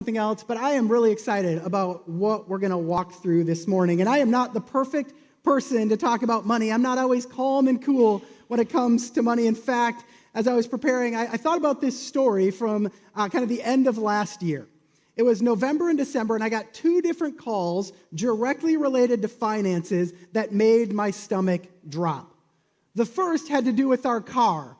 Something else, but I am really excited about what we're going to walk through this morning. And I am not the perfect person to talk about money. I'm not always calm and cool when it comes to money. In fact, as I was preparing, I thought about this story from kind of the end of last year. It was November and December, and I got two different calls directly related to finances that made my stomach drop. The first had to do with our car.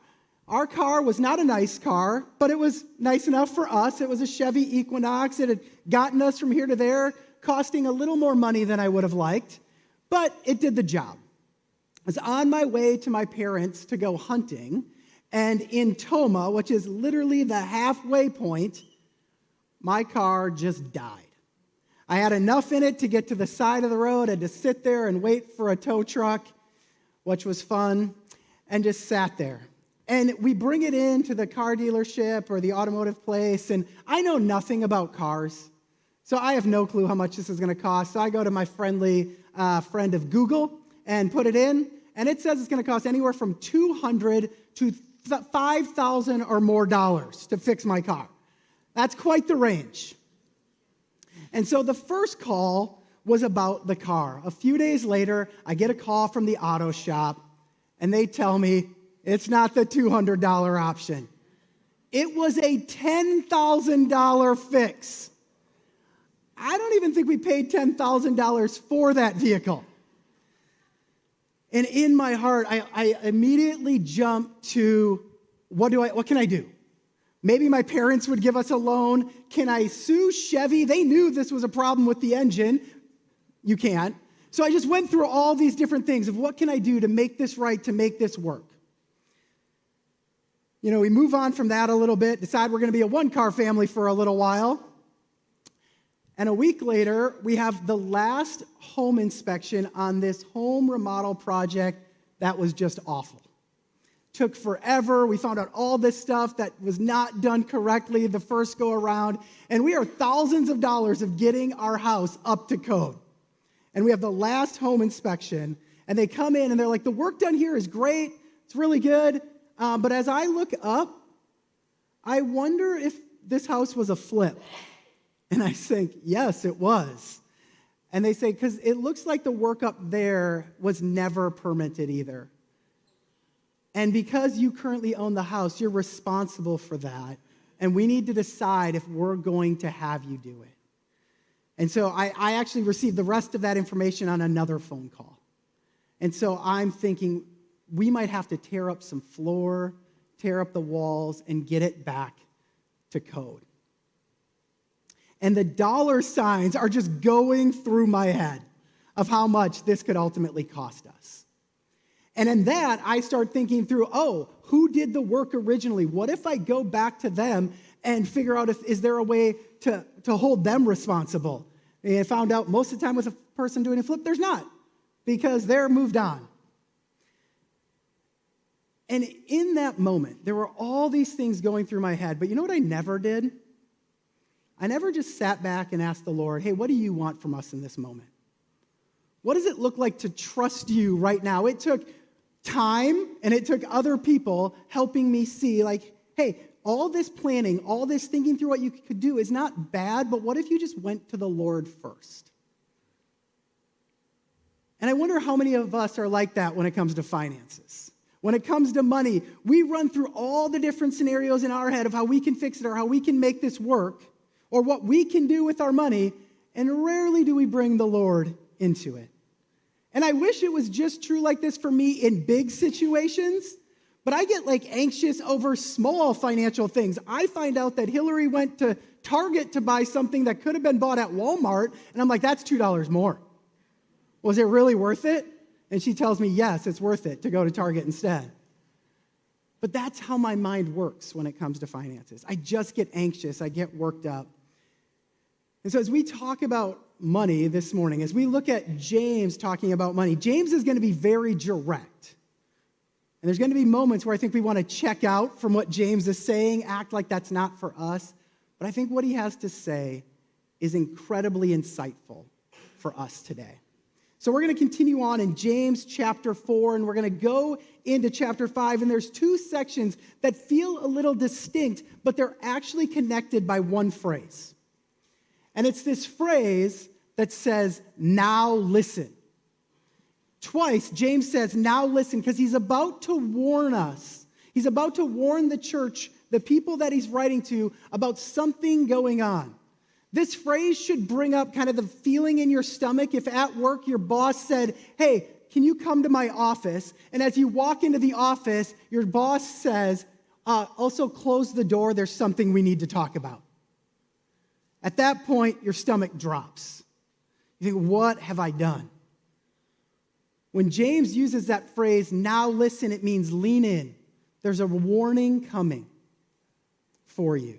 Our car was not a nice car, but it was nice enough for us. It was a Chevy Equinox. It had gotten us from here to there, costing a little more money than I would have liked, but it did the job. I was on my way to my parents to go hunting, and in Toma, which is literally the halfway point, my car just died. I had enough in it to get to the side of the road. I had to sit there and wait for a tow truck, which was fun, and just sat there. And we bring it into the car dealership or the automotive place, and I know nothing about cars, so I have no clue how much this is going to cost. So I go to my friendly friend of Google and put it in, and it says it's going to cost anywhere from $200 to $5,000 or more to fix my car. That's quite the range. And so the first call was about the car. A few days later, I get a call from the auto shop, and they tell me, it's not the $200 option. It was a $10,000 fix. I don't even think we paid $10,000 for that vehicle. And in my heart, I immediately jumped to, what can I do? Maybe my parents would give us a loan. Can I sue Chevy? They knew this was a problem with the engine. You can't. So I just went through all these different things of what can I do to make this right, to make this work. You know, we move on from that a little bit, decide we're going to be a one-car family for a little while. And a week later, we have the last home inspection on this home remodel project that was just awful. Took forever. We found out all this stuff that was not done correctly the first go around. And we are thousands of dollars of getting our house up to code. And we have the last home inspection. And they come in and they're like, the work done here is great. It's really good. But as I look up, I wonder if this house was a flip. And I think, yes, it was. And they say, because it looks like the work up there was never permitted either. And because you currently own the house, you're responsible for that. And we need to decide if we're going to have you do it. And so I actually received the rest of that information on another phone call. And so I'm thinking, we might have to tear up some floor, tear up the walls, and get it back to code. And the dollar signs are just going through my head of how much this could ultimately cost us. And in that, I start thinking through, who did the work originally? What if I go back to them and figure out is there a way to hold them responsible? And I found out most of the time with a person doing a flip, there's not, because they're moved on. And in that moment, there were all these things going through my head. But you know what I never did? I never just sat back and asked the Lord, hey, what do you want from us in this moment? What does it look like to trust you right now? It took time, and it took other people helping me see, like, hey, all this planning, all this thinking through what you could do is not bad, but what if you just went to the Lord first? And I wonder how many of us are like that when it comes to finances. When it comes to money, we run through all the different scenarios in our head of how we can fix it or how we can make this work or what we can do with our money, and rarely do we bring the Lord into it. And I wish it was just true like this for me in big situations, but I get anxious over small financial things. I find out that Hillary went to Target to buy something that could have been bought at Walmart, and I'm like, that's $2 more. Was it really worth it? And she tells me, yes, it's worth it to go to Target instead. But that's how my mind works when it comes to finances. I just get anxious. I get worked up. And so as we talk about money this morning, as we look at James talking about money, James is going to be very direct. And there's going to be moments where I think we want to check out from what James is saying, act like that's not for us. But I think what he has to say is incredibly insightful for us today. So we're going to continue on in James chapter 4, and we're going to go into chapter 5, and there's two sections that feel a little distinct, but they're actually connected by one phrase. And it's this phrase that says, now listen. Twice, James says, now listen, because he's about to warn us. He's about to warn the church, the people that he's writing to, about something going on. This phrase should bring up kind of the feeling in your stomach if at work your boss said, hey, can you come to my office? And as you walk into the office, your boss says, also close the door, there's something we need to talk about. At that point, your stomach drops. You think, what have I done? When James uses that phrase, now listen, it means lean in. There's a warning coming for you.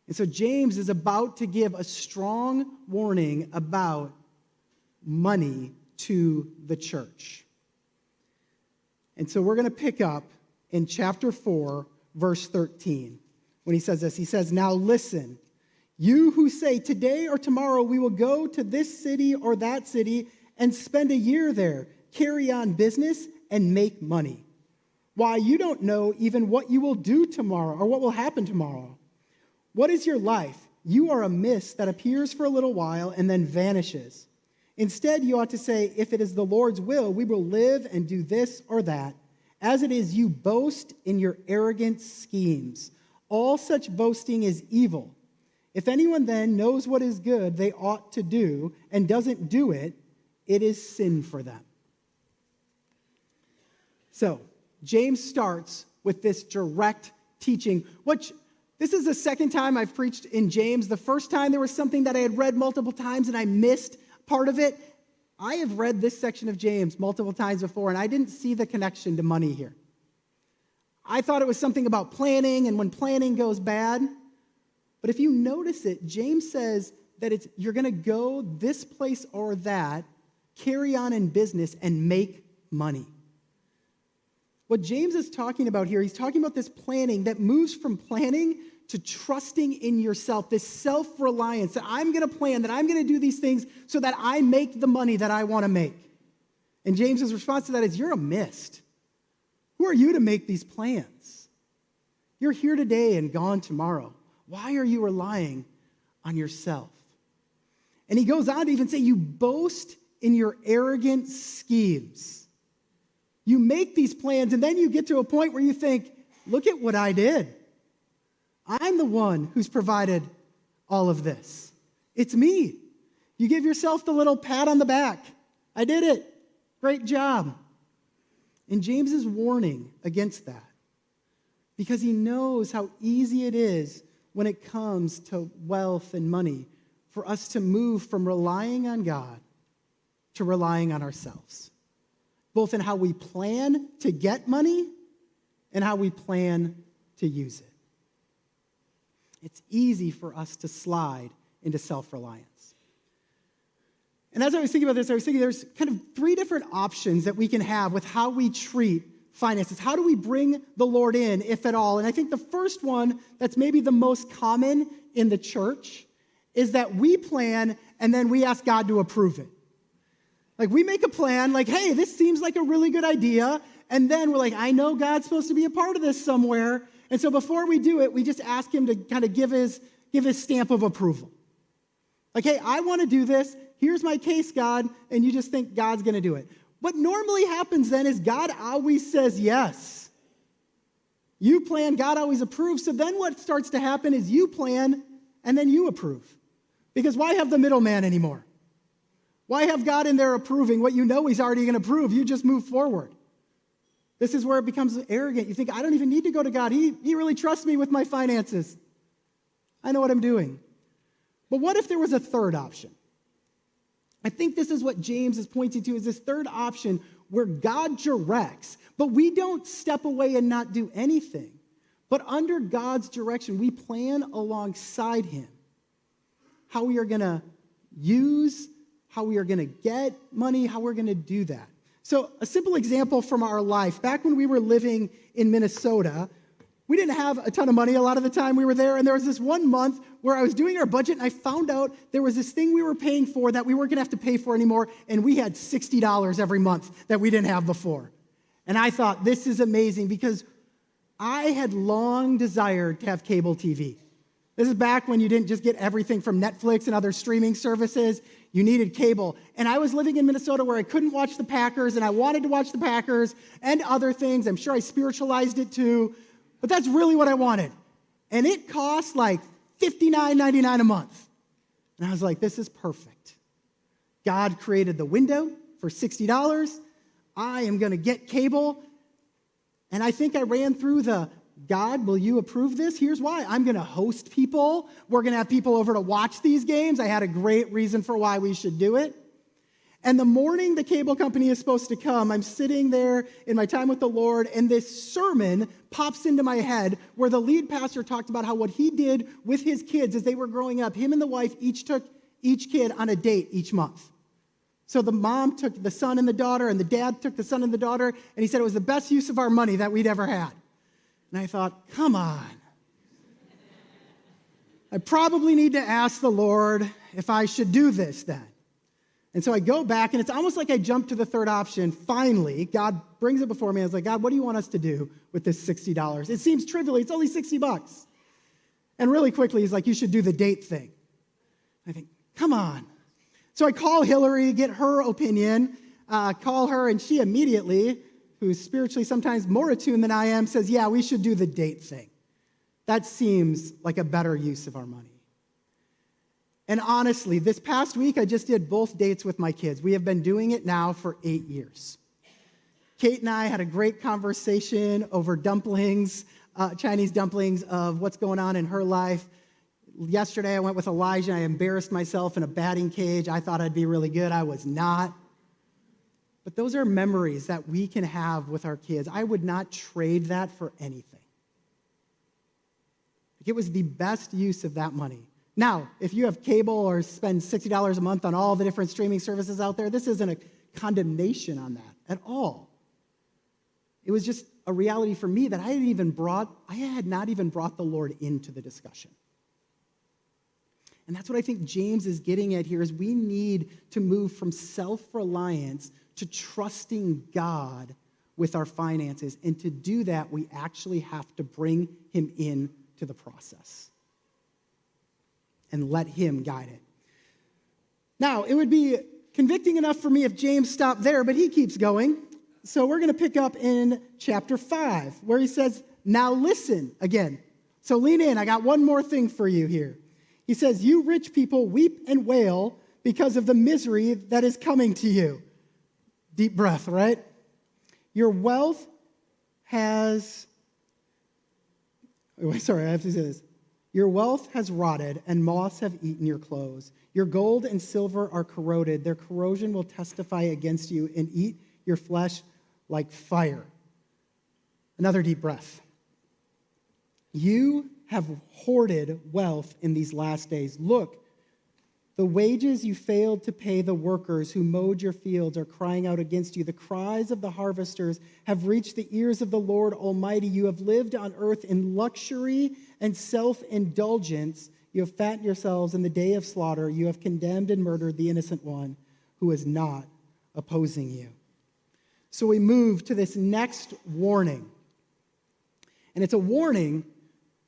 And so James is about to give a strong warning about money to the church. And so we're going to pick up in chapter 4, verse 13, when he says this. He says, now listen, you who say today or tomorrow we will go to this city or that city and spend a year there, carry on business, and make money. Why, you don't know even what you will do tomorrow or what will happen tomorrow. What is your life? You are a mist that appears for a little while and then vanishes. Instead, you ought to say, if it is the Lord's will, we will live and do this or that. As it is, you boast in your arrogant schemes. All such boasting is evil. If anyone then knows what is good they ought to do and doesn't do it, it is sin for them. So, James starts with this direct teaching, which this is the second time I've preached in James. The first time there was something that I had read multiple times and I missed part of it. I have read this section of James multiple times before, and I didn't see the connection to money here. I thought it was something about planning, and when planning goes bad. But if you notice it, James says that you're going to go this place or that, carry on in business, and make money. What James is talking about here, he's talking about this planning that moves from planning to trusting in yourself, this self-reliance that I'm going to plan, that I'm going to do these things so that I make the money that I want to make. And James's response to that is, you're a mist. Who are you to make these plans? You're here today and gone tomorrow. Why are you relying on yourself? And he goes on to even say, you boast in your arrogant schemes. You make these plans, and then you get to a point where you think, look at what I did. I'm the one who's provided all of this. It's me. You give yourself the little pat on the back. I did it. Great job. And James is warning against that because he knows how easy it is when it comes to wealth and money for us to move from relying on God to relying on ourselves, both in how we plan to get money and how we plan to use it. It's easy for us to slide into self-reliance. And as I was thinking about this, I was thinking there's kind of three different options that we can have with how we treat finances. How do we bring the Lord in, if at all? And I think the first one that's maybe the most common in the church is that we plan and then we ask God to approve it. Like we make a plan, like, hey, this seems like a really good idea. And then we're like, I know God's supposed to be a part of this somewhere. And so before we do it, we just ask him to kind of give his stamp of approval. Like, hey, I want to do this. Here's my case, God. And you just think God's going to do it. What normally happens then is God always says yes. You plan, God always approves. So then what starts to happen is you plan and then you approve. Because why have the middleman anymore? Why have God in there approving what you know he's already going to approve? You just move forward. This is where it becomes arrogant. You think, I don't even need to go to God. He really trusts me with my finances. I know what I'm doing. But what if there was a third option? I think this is what James is pointing to, is this third option where God directs, but we don't step away and not do anything. But under God's direction, we plan alongside him how we are going to use, how we are going to get money, how we're going to do that. So a simple example from our life, back when we were living in Minnesota, we didn't have a ton of money a lot of the time we were there, and there was this one month where I was doing our budget, and I found out there was this thing we were paying for that we weren't going to have to pay for anymore, and we had $60 every month that we didn't have before. And I thought, this is amazing, because I had long desired to have cable TV. This is back when you didn't just get everything from Netflix and other streaming services. You needed cable. And I was living in Minnesota where I couldn't watch the Packers, and I wanted to watch the Packers and other things. I'm sure I spiritualized it too, but that's really what I wanted. And it cost like $59.99 a month. And I was like, this is perfect. God created the window for $60. I am going to get cable. And I think I ran through the, God, will you approve this? Here's why. I'm going to host people. We're going to have people over to watch these games. I had a great reason for why we should do it. And the morning the cable company is supposed to come, I'm sitting there in my time with the Lord, and this sermon pops into my head where the lead pastor talked about how what he did with his kids as they were growing up, him and the wife each took each kid on a date each month. So the mom took the son and the daughter, and the dad took the son and the daughter, and he said it was the best use of our money that we'd ever had. And I thought, come on. I probably need to ask the Lord if I should do this then. And so I go back, and it's almost like I jumped to the third option. Finally, God brings it before me. I was like, God, what do you want us to do with this $60? It seems trivial. It's only $60. And really quickly, he's like, you should do the date thing. I think, come on. So I call Hillary, get her opinion, call her, and she immediately, who's spiritually sometimes more attuned than I am, says, yeah, we should do the date thing. That seems like a better use of our money. And honestly, this past week, I just did both dates with my kids. We have been doing it now for 8 years. Kate and I had a great conversation over dumplings, Chinese dumplings, of what's going on in her life. Yesterday, I went with Elijah. I embarrassed myself in a batting cage. I thought I'd be really good. I was not. But those are memories that we can have with our kids. I would not trade that for anything. It was the best use of that money. Now, if you have cable or spend $60 a month on all the different streaming services out there, this isn't a condemnation on that at all. It was just a reality for me that I had not even brought the Lord into the discussion. And that's what I think James is getting at here, is we need to move from self-reliance to trusting God with our finances. And to do that, we actually have to bring him into the process and let him guide it. Now, it would be convicting enough for me if James stopped there, but he keeps going. So we're going to pick up in chapter 5, where he says, now listen again. So lean in. I got one more thing for you here. He says, you rich people weep and wail because of the misery that is coming to you. Deep breath, right? Your wealth has... Sorry, I have to say this. Your wealth has rotted, and moths have eaten your clothes. Your gold and silver are corroded. Their corrosion will testify against you and eat your flesh like fire. Another deep breath. You have hoarded wealth in these last days. Look, the wages you failed to pay the workers who mowed your fields are crying out against you. The cries of the harvesters have reached the ears of the Lord Almighty. You have lived on earth in luxury and self-indulgence. You have fattened yourselves in the day of slaughter. You have condemned and murdered the innocent one who is not opposing you. So we move to this next warning. And it's a warning.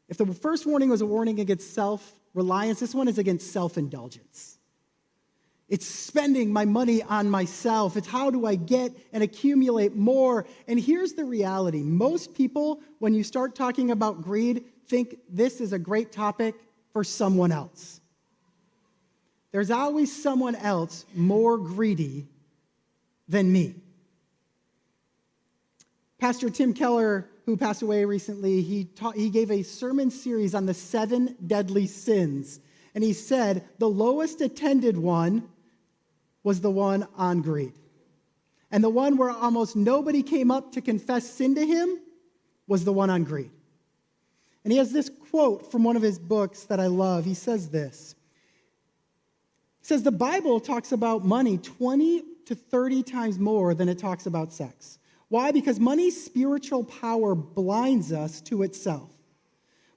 If the first warning was a warning against self-reliance, this one is against self-indulgence. It's spending my money on myself. It's how do I get and accumulate more? And here's the reality. Most people, when you start talking about greed, think this is a great topic for someone else. There's always someone else more greedy than me. Pastor Tim Keller, who passed away recently, he gave a sermon series on the 7 deadly sins. And he said the lowest attended one was the one on greed. And the one where almost nobody came up to confess sin to him was the one on greed. And he has this quote from one of his books that I love. He says this. He says, the Bible talks about money 20 to 30 times more than it talks about sex. Why? Because money's spiritual power blinds us to itself.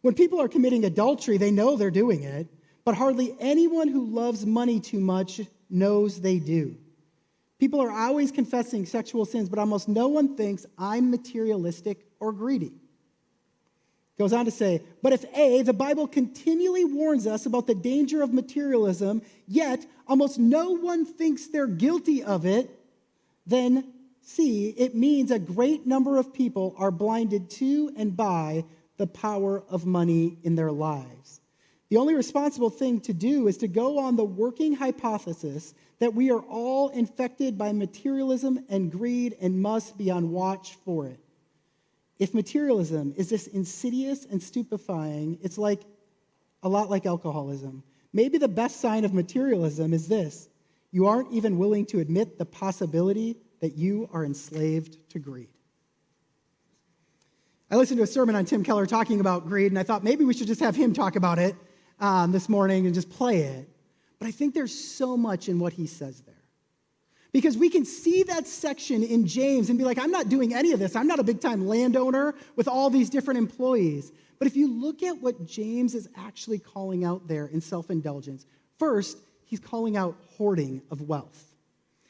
When people are committing adultery, they know they're doing it, but hardly anyone who loves money too much knows they do. People are always confessing sexual sins, but almost no one thinks I'm materialistic or greedy. Goes on to say, but if A, the Bible continually warns us about the danger of materialism, yet almost no one thinks they're guilty of it, then C, it means a great number of people are blinded to and by the power of money in their lives. The only responsible thing to do is to go on the working hypothesis that we are all infected by materialism and greed and must be on watch for it. If materialism is this insidious and stupefying, it's like a lot like alcoholism. Maybe the best sign of materialism is this: you aren't even willing to admit the possibility that you are enslaved to greed. I listened to a sermon on Tim Keller talking about greed, and I thought maybe we should just have him talk about it this morning and just play it. But I think there's so much in what he says there. Because we can see that section in James and be like, I'm not doing any of this. I'm not a big-time landowner with all these different employees. But if you look at what James is actually calling out there in self-indulgence, first, he's calling out hoarding of wealth.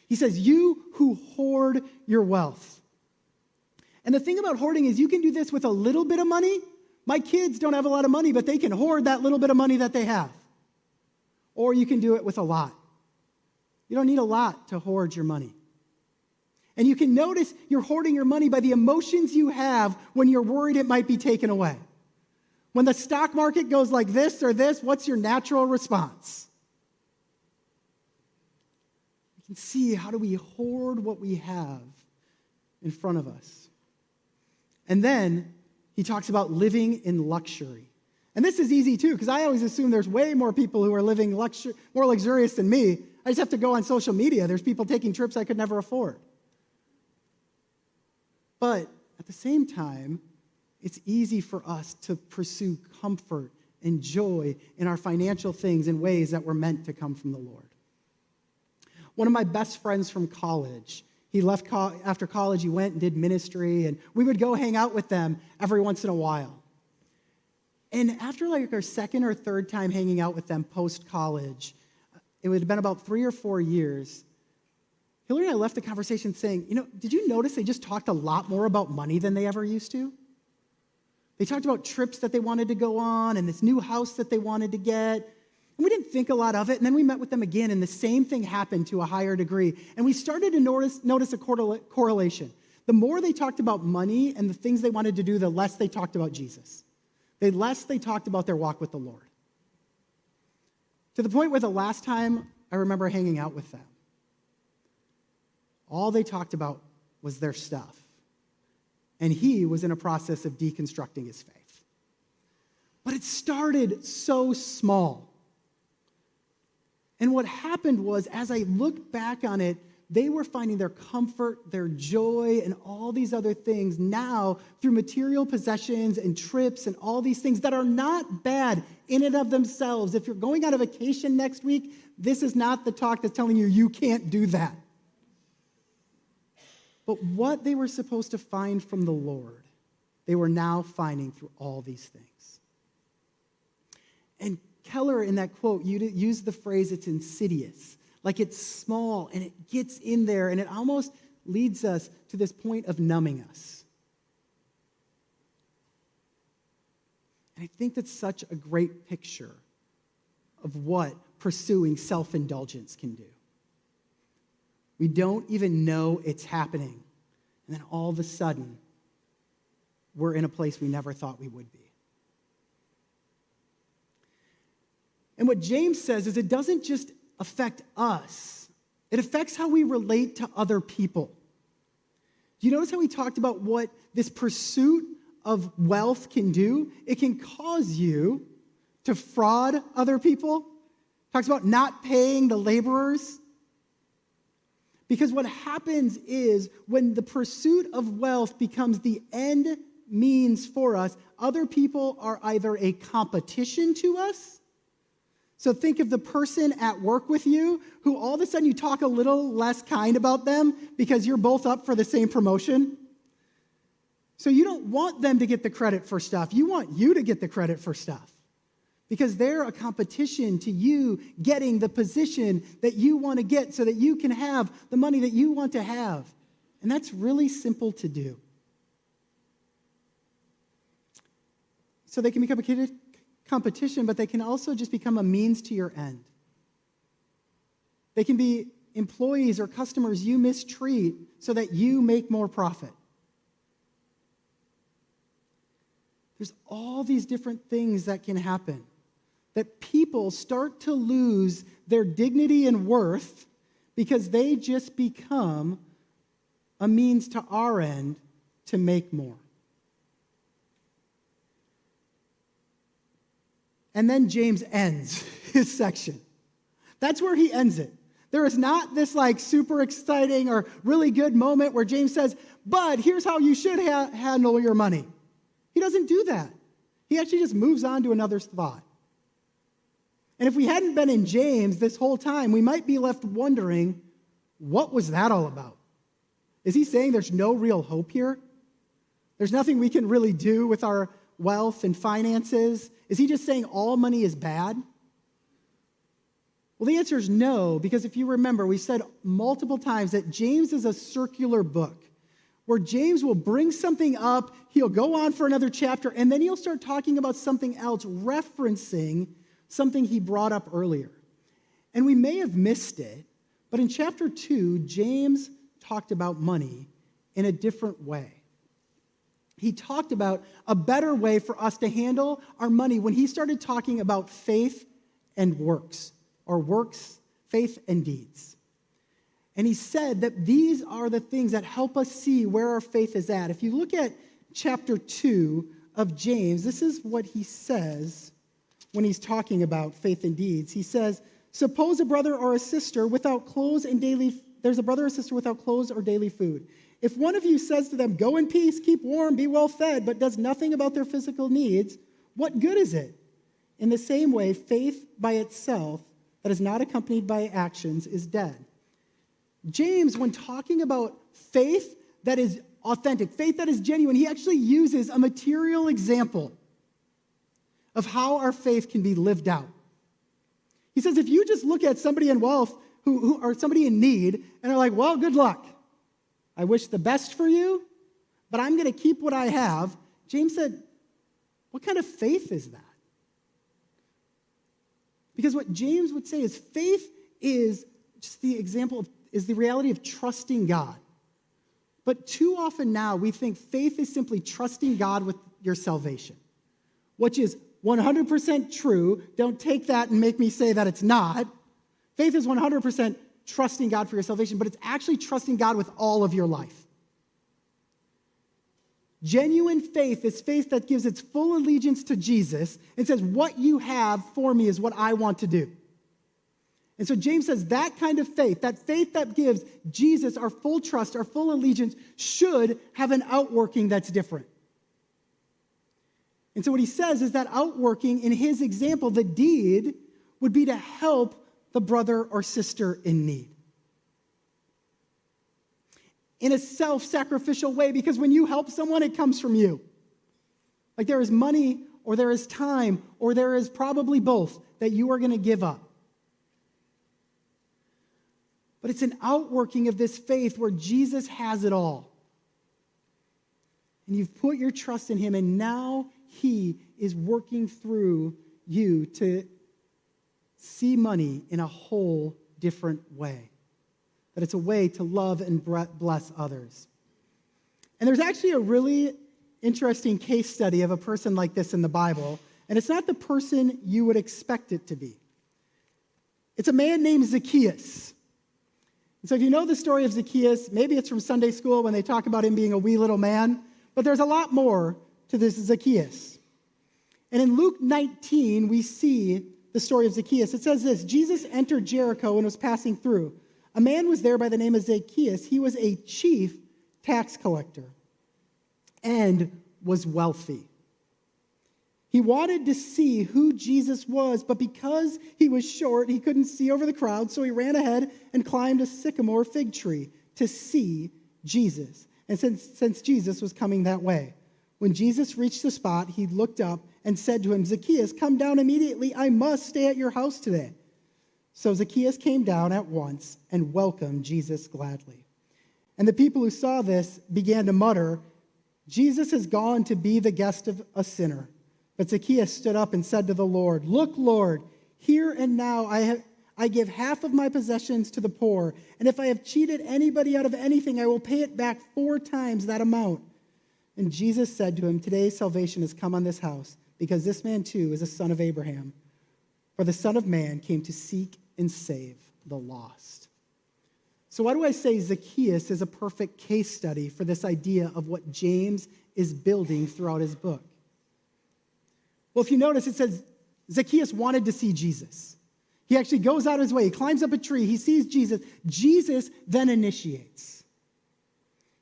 He says, you who hoard your wealth. And the thing about hoarding is you can do this with a little bit of money. My kids don't have a lot of money, but they can hoard that little bit of money that they have. Or you can do it with a lot. You don't need a lot to hoard your money. And you can notice you're hoarding your money by the emotions you have when you're worried it might be taken away. When the stock market goes like this or this, what's your natural response? You can see, how do we hoard what we have in front of us? And then he talks about living in luxury. And this is easy too, because I always assume there's way more people who are living more luxurious than me. I just have to go on social media. There's people taking trips I could never afford. But at the same time, it's easy for us to pursue comfort and joy in our financial things in ways that were meant to come from the Lord. One of my best friends from college, he left after college, he went and did ministry, and we would go hang out with them every once in a while. And after like our second or third time hanging out with them post-college, it would have been about 3 or 4 years, Hillary and I left the conversation saying, did you notice they just talked a lot more about money than they ever used to? They talked about trips that they wanted to go on and this new house that they wanted to get. And we didn't think a lot of it. And then we met with them again, and the same thing happened to a higher degree. And we started to notice a correlation. The more they talked about money and the things they wanted to do, the less they talked about Jesus. The less they talked about their walk with the Lord. To the point where the last time I remember hanging out with them, all they talked about was their stuff. And he was in a process of deconstructing his faith. But it started so small. And what happened was, as I look back on it, they were finding their comfort, their joy, and all these other things now through material possessions and trips and all these things that are not bad in and of themselves. If you're going on a vacation next week, this is not the talk that's telling you you can't do that. But what they were supposed to find from the Lord, they were now finding through all these things. And Keller, in that quote, used the phrase, it's insidious. Like it's small, and it gets in there, and it almost leads us to this point of numbing us. And I think that's such a great picture of what pursuing self-indulgence can do. We don't even know it's happening. And then all of a sudden, we're in a place we never thought we would be. And what James says is it doesn't just affect us. It affects how we relate to other people. Do you notice how he talked about what this pursuit of wealth can do? It can cause you to fraud other people. Talks about not paying the laborers. Because what happens is when the pursuit of wealth becomes the end means for us, other people are either a competition to us. So think of the person at work with you who all of a sudden you talk a little less kind about them because you're both up for the same promotion. So you don't want them to get the credit for stuff. You want you to get the credit for stuff because they're a competition to you getting the position that you want to get so that you can have the money that you want to have. And that's really simple to do. So they can become a competition, but they can also just become a means to your end. They can be employees or customers you mistreat so that you make more profit. There's all these different things that can happen, that people start to lose their dignity and worth because they just become a means to our end to make more. And then James ends his section. That's where he ends it. There is not this like super exciting or really good moment where James says, but here's how you should handle your money. He doesn't do that. He actually just moves on to another thought. And if we hadn't been in James this whole time, we might be left wondering, what was that all about? Is he saying there's no real hope here? There's nothing we can really do with our wealth and finances? Is he just saying all money is bad? Well, the answer is no, because if you remember, we said multiple times that James is a circular book, where James will bring something up, he'll go on for another chapter, and then he'll start talking about something else, referencing something he brought up earlier. And we may have missed it, but in chapter 2, James talked about money in a different way. He talked about a better way for us to handle our money when he started talking about faith and works, or works, faith and deeds. And he said that these are the things that help us see where our faith is at. If you look at chapter 2 of James, this is what he says when he's talking about faith and deeds. He says, suppose a brother or a sister without clothes and there's a brother or sister without clothes or daily food. If one of you says to them, go in peace, keep warm, be well fed, but does nothing about their physical needs, what good is it? In the same way, faith by itself that is not accompanied by actions is dead. James, when talking about faith that is authentic, faith that is genuine, he actually uses a material example of how our faith can be lived out. He says, if you just look at somebody in wealth who or somebody in need and are like, well, good luck. I wish the best for you, but I'm going to keep what I have. James said, what kind of faith is that? Because what James would say is faith is just the example is the reality of trusting God. But too often now we think faith is simply trusting God with your salvation, which is 100% true. Don't take that and make me say that it's not. Faith is 100% trusting God for your salvation, but it's actually trusting God with all of your life. Genuine faith is faith that gives its full allegiance to Jesus and says, what you have for me is what I want to do. And so James says that kind of faith that gives Jesus our full trust, our full allegiance, should have an outworking that's different. And so what he says is that outworking, in his example, the deed, would be to help the brother or sister in need. In a self-sacrificial way, because when you help someone, it comes from you. Like there is money, or there is time, or there is probably both that you are going to give up. But it's an outworking of this faith where Jesus has it all. And you've put your trust in him, and now he is working through you to see money in a whole different way. That it's a way to love and bless others. And there's actually a really interesting case study of a person like this in the Bible, and it's not the person you would expect it to be. It's a man named Zacchaeus. And so if you know the story of Zacchaeus, maybe it's from Sunday school when they talk about him being a wee little man, but there's a lot more to this Zacchaeus. And in Luke 19, we see the story of Zacchaeus. It says this: Jesus entered Jericho and was passing through. A man was there by the name of Zacchaeus. He was a chief tax collector and was wealthy. He wanted to see who Jesus was, but because he was short, he couldn't see over the crowd, so he ran ahead and climbed a sycamore fig tree to see Jesus. And since Jesus was coming that way, when Jesus reached the spot, he looked up and said to him, Zacchaeus, come down immediately. I must stay at your house today. So Zacchaeus came down at once and welcomed Jesus gladly. And the people who saw this began to mutter, Jesus has gone to be the guest of a sinner. But Zacchaeus stood up and said to the Lord, "Look, Lord, here and now I give half of my possessions to the poor, and if I have cheated anybody out of anything, I will pay it back 4 times that amount." And Jesus said to him, "Today salvation has come on this house, because this man too is a son of Abraham. For the Son of Man came to seek and save the lost." So why do I say Zacchaeus is a perfect case study for this idea of what James is building throughout his book? Well, if you notice, it says Zacchaeus wanted to see Jesus. He actually goes out his way. He climbs up a tree. He sees Jesus. Jesus then initiates.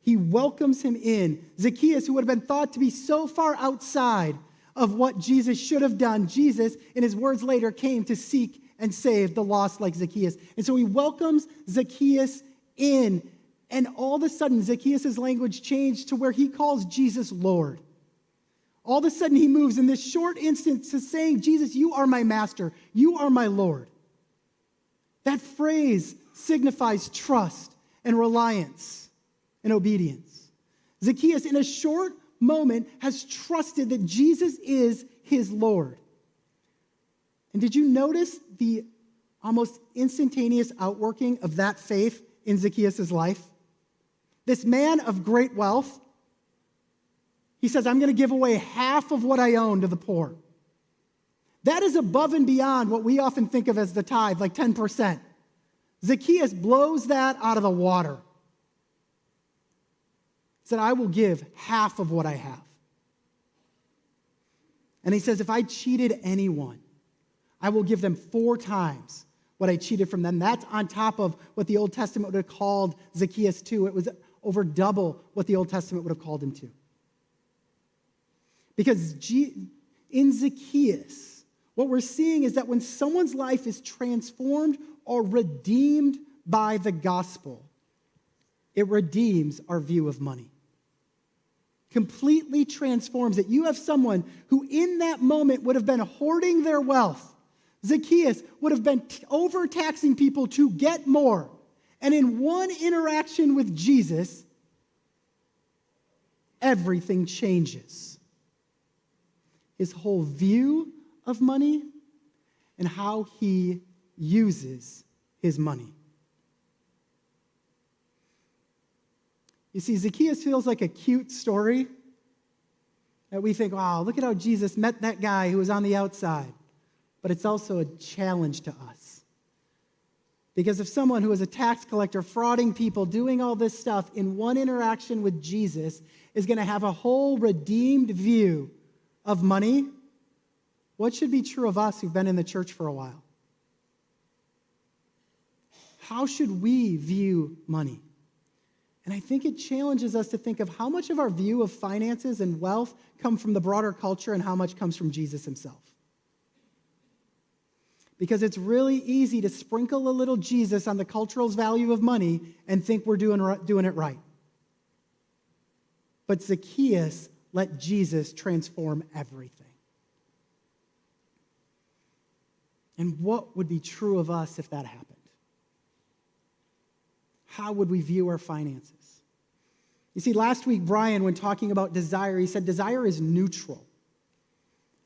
He welcomes him in. Zacchaeus, who would have been thought to be so far outside of what Jesus should have done, Jesus, in his words later, came to seek and save the lost like Zacchaeus. And so he welcomes Zacchaeus in. And all of a sudden, Zacchaeus' language changed to where he calls Jesus Lord. All of a sudden, he moves in this short instance to saying, "Jesus, you are my master. You are my Lord." That phrase signifies trust and reliance and obedience. Zacchaeus, in a short moment, has trusted that Jesus is his Lord. And did you notice the almost instantaneous outworking of that faith in Zacchaeus' life? This man of great wealth, he says, "I'm going to give away half of what I own to the poor." That is above and beyond what we often think of as the tithe, like 10%. Zacchaeus blows that out of the water. He said, "I will give half of what I have." And he says, "If I cheated anyone, I will give them 4 times what I cheated from them." That's on top of what the Old Testament would have called Zacchaeus to. It was over double what the Old Testament would have called him to. Because in Zacchaeus, what we're seeing is that when someone's life is transformed or redeemed by the gospel, it redeems our view of money. Completely transforms it. You have someone who in that moment would have been hoarding their wealth. Zacchaeus would have been overtaxing people to get more. And in one interaction with Jesus, everything changes. His whole view of money and how he uses his money. You see, Zacchaeus feels like a cute story that we think, wow, look at how Jesus met that guy who was on the outside. But it's also a challenge to us. Because if someone who is a tax collector, frauding people, doing all this stuff in one interaction with Jesus is going to have a whole redeemed view of money, what should be true of us who've been in the church for a while? How should we view money? And I think it challenges us to think of how much of our view of finances and wealth come from the broader culture and how much comes from Jesus himself. Because it's really easy to sprinkle a little Jesus on the cultural value of money and think we're doing it right. But Zacchaeus let Jesus transform everything. And what would be true of us if that happened? How would we view our finances? You see, last week, Brian, when talking about desire, he said desire is neutral.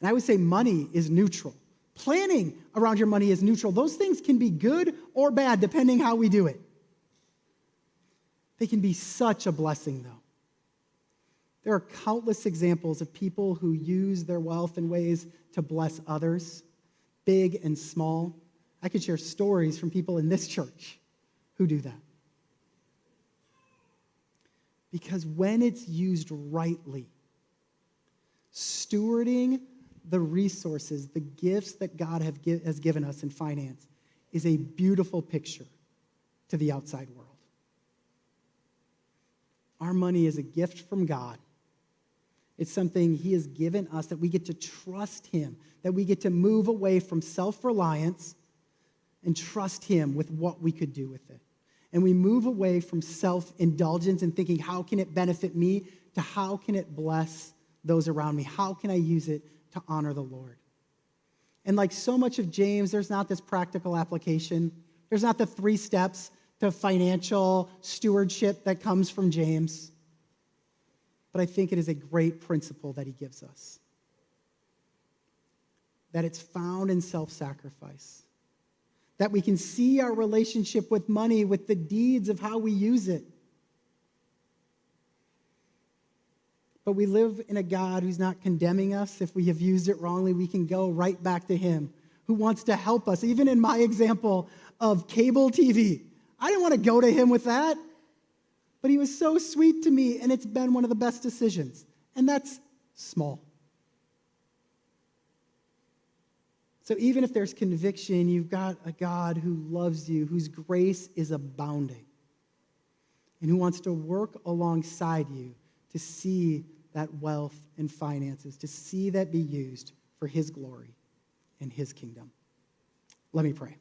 And I would say money is neutral. Planning around your money is neutral. Those things can be good or bad, depending how we do it. They can be such a blessing, though. There are countless examples of people who use their wealth in ways to bless others, big and small. I could share stories from people in this church who do that. Because when it's used rightly, stewarding the resources, the gifts that God has given us in finance is a beautiful picture to the outside world. Our money is a gift from God. It's something he has given us that we get to trust him, that we get to move away from self-reliance and trust him with what we could do with it. And we move away from self-indulgence and thinking, how can it benefit me, to how can it bless those around me? How can I use it to honor the Lord? And like so much of James, there's not this practical application. There's not the 3 steps to financial stewardship that comes from James. But I think it is a great principle that he gives us. that it's found in self-sacrifice. That we can see our relationship with money with the deeds of how we use it. But we live in a God who's not condemning us. If we have used it wrongly, we can go right back to him, who wants to help us. Even in my example of cable TV, I didn't want to go to him with that. But he was so sweet to me, and it's been one of the best decisions. And that's small. So even if there's conviction, you've got a God who loves you, whose grace is abounding, and who wants to work alongside you to see that wealth and finances, to see that be used for his glory and his kingdom. Let me pray.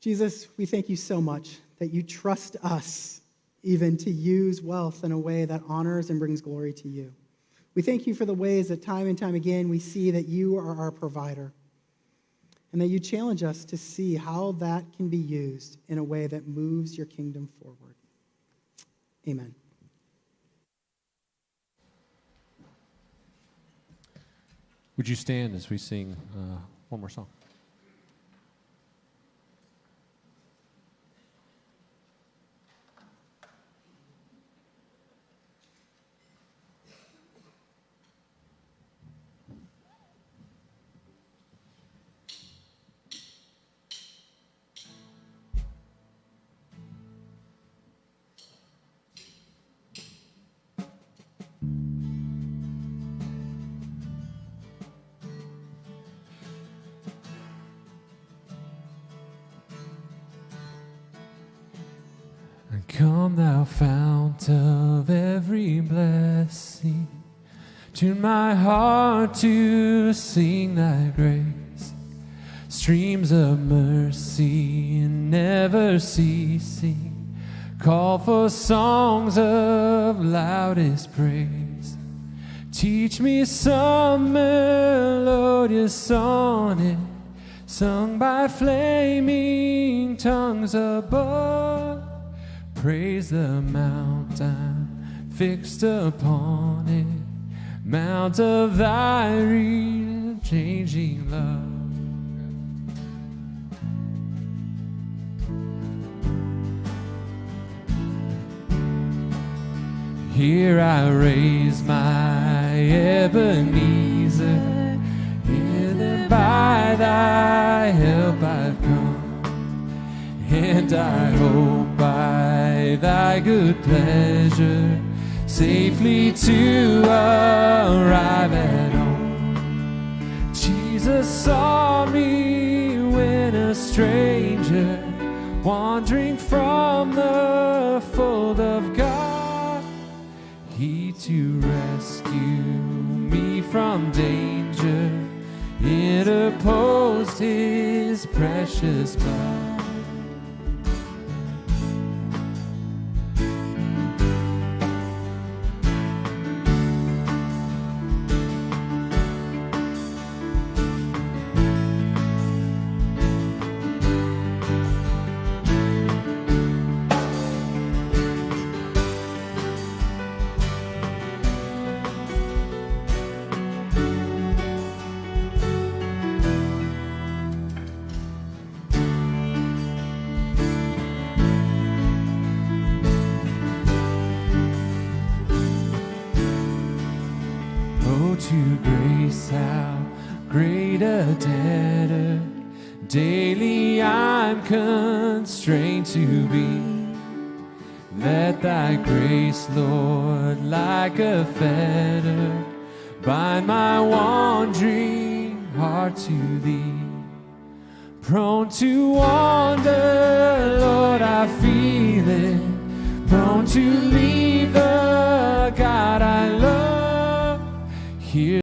Jesus, we thank you so much that you trust us even to use wealth in a way that honors and brings glory to you. We thank you for the ways that time and time again we see that you are our provider, and that you challenge us to see how that can be used in a way that moves your kingdom forward. Amen. Would you stand as we sing one more song? Come, thou fount of every blessing, tune my heart to sing thy grace. Streams of mercy never ceasing, call for songs of loudest praise. Teach me some melodious sonnet, sung by flaming tongues above. Praise the mount I'm fixed upon it, mount of thy changing love. Here I raise my Ebenezer, hither by thy help I've come, and I hope by thy good pleasure safely to arrive at home. Jesus saw me when a stranger, wandering from the fold of God. He to rescue me from danger interposed his precious blood. To grace, how great a debtor daily I'm constrained to be. Let thy grace, Lord, like a fetter, bind my wandering heart to thee. Prone to wander, Lord, I feel it, prone to leave the God I love. Here